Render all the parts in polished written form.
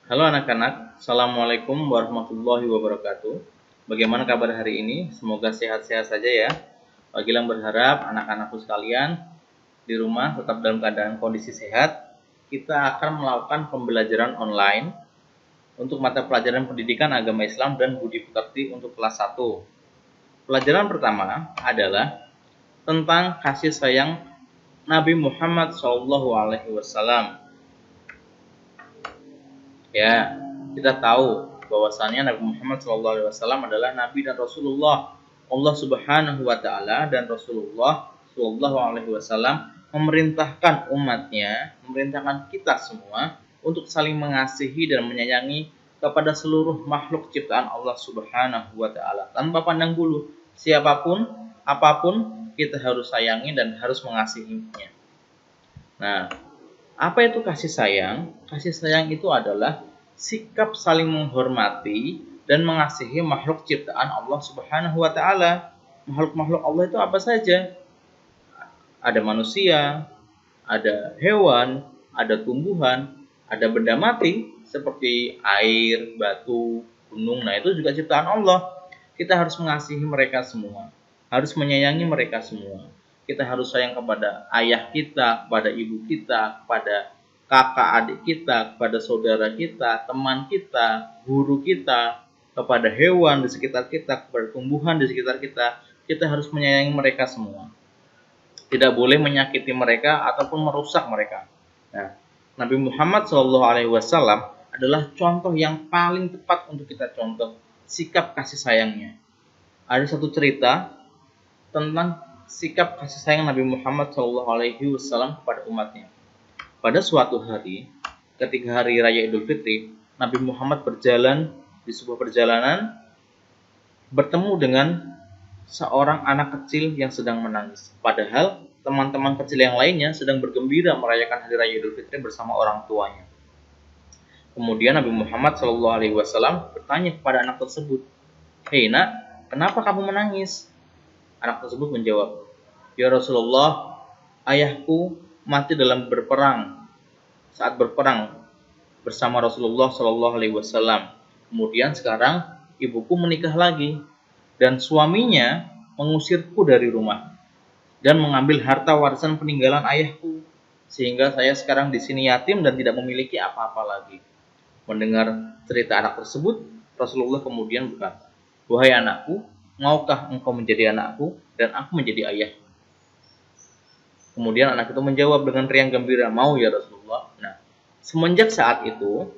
Halo anak-anak, Assalamualaikum warahmatullahi wabarakatuh. Bagaimana kabar hari ini? Semoga sehat-sehat saja ya. Gilang berharap anak-anakku sekalian di rumah tetap dalam keadaan kondisi sehat. Kita akan melakukan pembelajaran online untuk mata pelajaran pendidikan agama Islam dan budi pekerti untuk kelas 1. Pelajaran pertama adalah tentang kasih sayang Nabi Muhammad SAW. Ya, kita tahu bahwasannya Nabi Muhammad SAW adalah Nabi dan Rasulullah Allah Subhanahu wa Ta'ala, dan Rasulullah SAW memerintahkan umatnya, memerintahkan kita semua untuk saling mengasihi dan menyayangi kepada seluruh makhluk ciptaan Allah Subhanahu wa Ta'ala tanpa pandang bulu. Siapapun, apapun, kita harus sayangi dan harus mengasihinya. Nah, apa itu kasih sayang? Kasih sayang itu adalah sikap saling menghormati dan mengasihi makhluk ciptaan Allah Subhanahu wa Ta'ala. Makhluk-makhluk Allah itu apa saja? Ada manusia, ada hewan, ada tumbuhan, ada benda mati seperti air, batu, gunung. Nah, itu juga ciptaan Allah. Kita harus mengasihi mereka semua, harus menyayangi mereka semua. Kita harus sayang kepada ayah kita, kepada ibu kita, kepada kakak adik kita, kepada saudara kita, teman kita, guru kita, kepada hewan di sekitar kita, kepada tumbuhan di sekitar kita. Kita harus menyayangi mereka semua. Tidak boleh menyakiti mereka ataupun merusak mereka. Nah, Nabi Muhammad SAW adalah contoh yang paling tepat untuk kita contoh sikap kasih sayangnya. Ada satu cerita tentang sikap kasih sayang Nabi Muhammad SAW kepada umatnya. Pada suatu hari, ketika hari raya Idul Fitri, Nabi Muhammad berjalan di sebuah perjalanan, bertemu dengan seorang anak kecil yang sedang menangis. Padahal teman-teman kecil yang lainnya sedang bergembira merayakan hari raya Idul Fitri bersama orang tuanya. Kemudian Nabi Muhammad SAW bertanya kepada anak tersebut, "Hei nak, kenapa kamu menangis?" Anak tersebut menjawab, "Ya Rasulullah, ayahku mati dalam berperang, saat berperang bersama Rasulullah SAW. Kemudian sekarang ibuku menikah lagi dan suaminya mengusirku dari rumah dan mengambil harta warisan peninggalan ayahku, sehingga saya sekarang di sini yatim dan tidak memiliki apa-apa lagi." Mendengar cerita anak tersebut, Rasulullah kemudian berkata, "Wahai anakku, maukah engkau menjadi anakku dan aku menjadi ayah?" Kemudian anak itu menjawab dengan riang gembira, "Mau ya Rasulullah." Nah, semenjak saat itu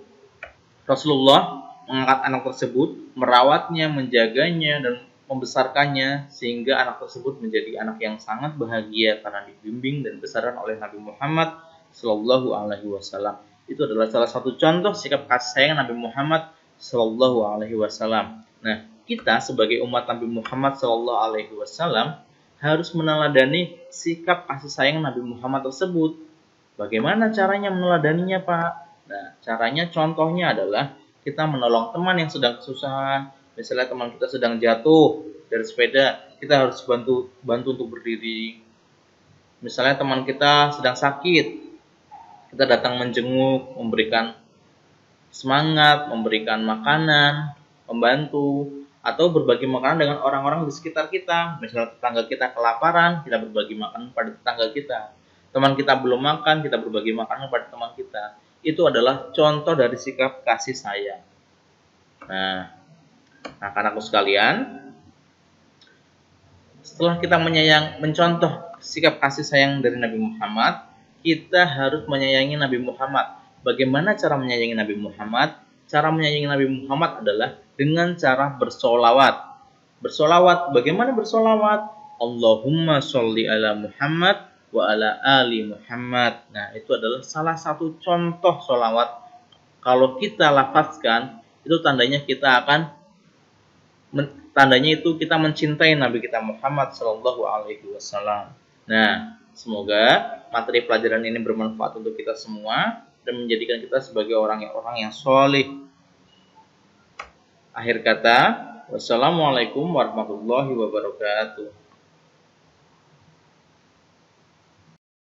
Rasulullah mengangkat anak tersebut, merawatnya, menjaganya, dan membesarkannya sehingga anak tersebut menjadi anak yang sangat bahagia karena dibimbing dan dibesarkan oleh Nabi Muhammad Shallallahu Alaihi Wasallam. Itu adalah salah satu contoh sikap kasih sayang Nabi Muhammad Shallallahu Alaihi Wasallam. Nah, kita sebagai umat Nabi Muhammad Shallallahu Alaihi Wasallam harus meneladani sikap kasih sayang Nabi Muhammad tersebut. Bagaimana caranya meneladaninya, Pak? Nah, caranya contohnya adalah kita menolong teman yang sedang kesusahan. Misalnya teman kita sedang jatuh dari sepeda, kita harus bantu untuk berdiri. Misalnya teman kita sedang sakit, kita datang menjenguk, memberikan semangat, memberikan makanan, membantu, atau berbagi makanan dengan orang-orang di sekitar kita. Misalnya tetangga kita kelaparan, kita berbagi makanan pada tetangga kita. Teman kita belum makan, kita berbagi makanan pada teman kita. Itu adalah contoh dari sikap kasih sayang. Nah, anak-anakku sekalian, setelah kita mencontoh sikap kasih sayang dari Nabi Muhammad, kita harus menyayangi Nabi Muhammad. Bagaimana cara menyayangi Nabi Muhammad? Cara menyayangi Nabi Muhammad adalah dengan cara bersolawat. Bersolawat, bagaimana bersolawat? Allahumma sholli ala Muhammad wa ala ali Muhammad. Nah, itu adalah salah satu contoh solawat. Kalau kita lafazkan, itu tandanya itu kita mencintai Nabi kita Muhammad Shallallahu Alaihi Wasallam. Nah, semoga materi pelajaran ini bermanfaat untuk kita semua dan menjadikan kita sebagai orang yang soleh. Akhir kata, wassalamualaikum warahmatullahi wabarakatuh.